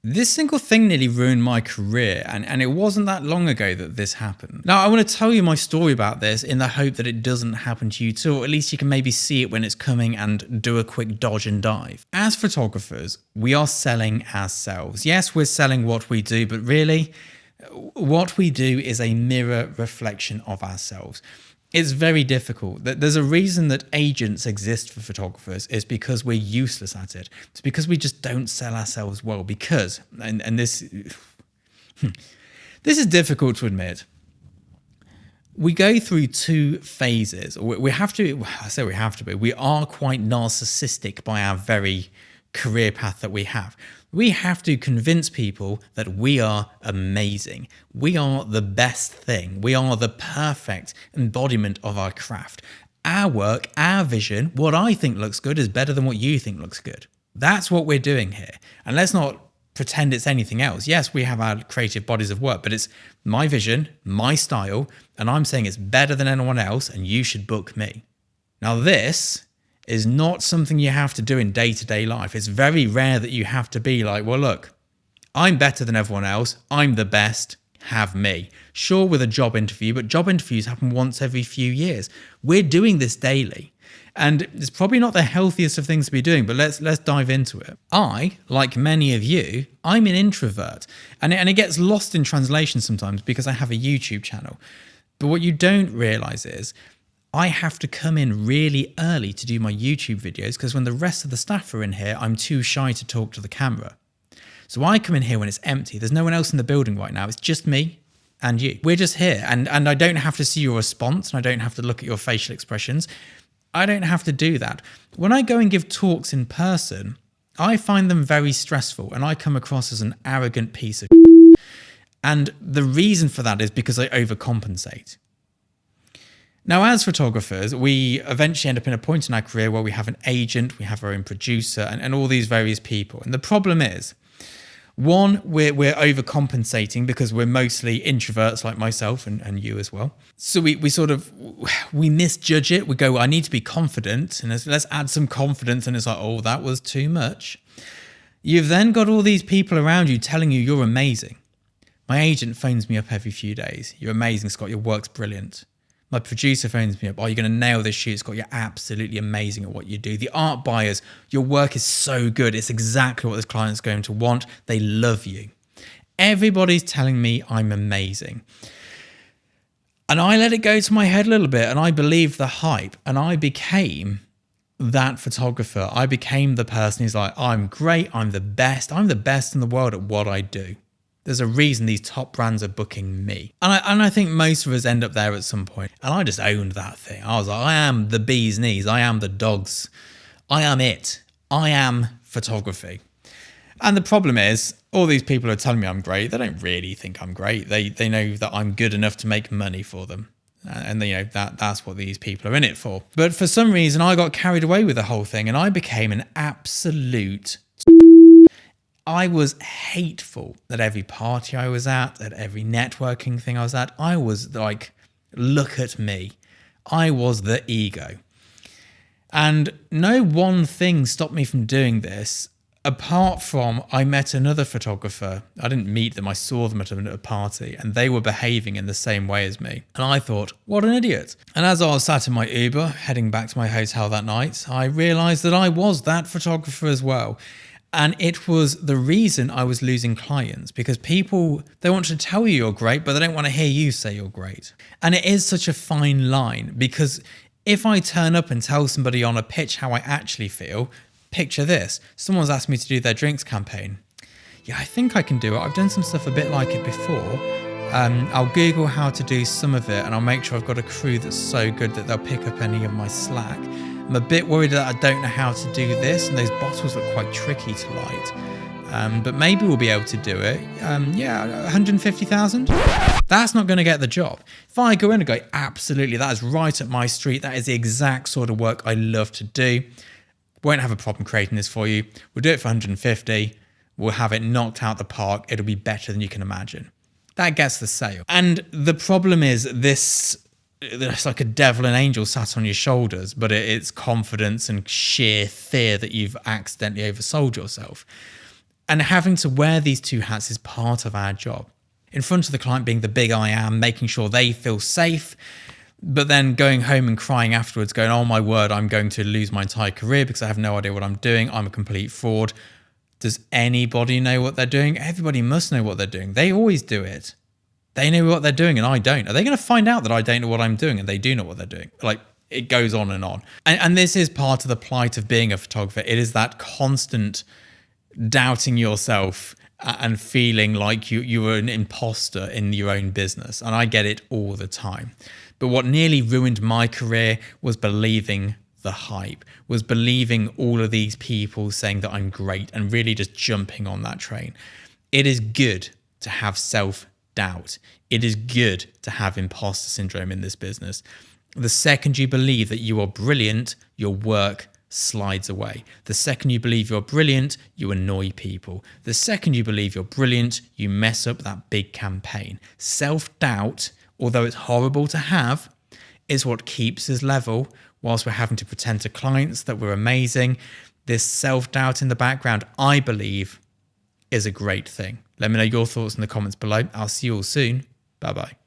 This single thing nearly ruined my career, and it wasn't that long ago that this happened. Now, I want to tell you my story about this in the hope that it doesn't happen to you too, or at least you can maybe see it when it's coming and do a quick dodge and dive. As photographers, we are selling ourselves. Yes, we're selling what we do, but really, what we do is a mirror reflection of ourselves. It's very difficult. There's a reason that agents exist for photographers. It's because we're useless at it. It's because we just don't sell ourselves well. Because, and this, this is difficult to admit. We go through two phases. We have to, I say we have to be, we are quite narcissistic by our very career path that we have. We have to convince people that we are amazing. We are the best thing. We are the perfect embodiment of our craft. Our work, our vision, what I think looks good is better than what you think looks good. That's what we're doing here. And let's not pretend it's anything else. Yes, we have our creative bodies of work, but it's my vision, my style, and I'm saying it's better than anyone else, and you should book me. Now this is not something you have to do in day-to-day life. It's very rare that you have to be like, well, look, I'm better than everyone else. I'm the best. Have me. Sure, with a job interview, but job interviews happen once every few years. We're doing this daily. And it's probably not the healthiest of things to be doing, but let's dive into it. I, like many of you, I'm an introvert. And it gets lost in translation sometimes because I have a YouTube channel. But what you don't realize is I have to come in really early to do my YouTube videos because when the rest of the staff are in here, I'm too shy to talk to the camera. So I come in here when it's empty. There's no one else in the building right now. It's just me and you. We're just here. And I don't have to see your response and I don't have to look at your facial expressions. I don't have to do that. When I go and give talks in person, I find them very stressful and I come across as an arrogant piece of shit. And the reason for that is because I overcompensate. Now, as photographers, we eventually end up in a point in our career where we have an agent, we have our own producer, and all these various people. And the problem is, one, we're overcompensating because we're mostly introverts like myself and you as well. So we misjudge it. We go, I need to be confident, and let's add some confidence. And it's like, oh, that was too much. You've then got all these people around you telling you you're amazing. My agent phones me up every few days. You're amazing, Scott. Your work's brilliant. My producer phones me up. Oh, you're going to nail this shoot, Scott. You're absolutely amazing at what you do. The art buyers, your work is so good. It's exactly what this client's going to want. They love you. Everybody's telling me I'm amazing. And I let it go to my head a little bit and I believed the hype and I became that photographer. I became the person who's like, I'm great. I'm the best. I'm the best in the world at what I do. There's a reason these top brands are booking me. And I think most of us end up there at some point. And I just owned that thing. I was like, I am the bee's knees. I am the dogs. I am it. I am photography. And the problem is, all these people are telling me I'm great. They don't really think I'm great. They know that I'm good enough to make money for them. And that's what these people are in it for. But for some reason, I got carried away with the whole thing and I became an absolute... I was hateful at every party I was at every networking thing I was at. I was like, look at me. I was the ego. And no one thing stopped me from doing this, apart from I met another photographer. I didn't meet them, I saw them at a party, and they were behaving in the same way as me. And I thought, what an idiot. And as I was sat in my Uber, heading back to my hotel that night, I realized that I was that photographer as well. And it was the reason I was losing clients because people, they want to tell you you're great, but they don't want to hear you say you're great. And it is such a fine line because if I turn up and tell somebody on a pitch how I actually feel, picture this. Someone's asked me to do their drinks campaign. Yeah, I think I can do it. I've done some stuff a bit like it before. I'll Google how to do some of it and I'll make sure I've got a crew that's so good that they'll pick up any of my slack. I'm a bit worried that I don't know how to do this and those bottles look quite tricky to light. But maybe we'll be able to do it. 150,000? That's not going to get the job. If I go in and go, absolutely, that is right up my street. That is the exact sort of work I love to do. Won't have a problem creating this for you. We'll do it for 150. We'll have it knocked out the park. It'll be better than you can imagine. That gets the sale. And the problem is it's like a devil and angel sat on your shoulders, but it's confidence and sheer fear that you've accidentally oversold yourself. And having to wear these two hats is part of our job. In front of the client being the big I am, making sure they feel safe, but then going home and crying afterwards, going, oh my word, I'm going to lose my entire career because I have no idea what I'm doing. I'm a complete fraud. Does anybody know what they're doing? Everybody must know what they're doing. They always do it. They know what they're doing and I don't. Are they going to find out that I don't know what I'm doing and they do know what they're doing? Like, it goes on and on. And this is part of the plight of being a photographer. It is that constant doubting yourself and feeling like you were an imposter in your own business. And I get it all the time. But what nearly ruined my career was believing the hype, was believing all of these people saying that I'm great and really just jumping on that train. It is good to have self-doubt. It is good to have imposter syndrome in this business. The second you believe that you are brilliant, your work slides away. The second you believe you're brilliant, you annoy people. The second you believe you're brilliant, you mess up that big campaign. Self-doubt, although it's horrible to have, is what keeps us level whilst we're having to pretend to clients that we're amazing. This self-doubt in the background, I believe, is a great thing. Let me know your thoughts in the comments below. I'll see you all soon. Bye-bye.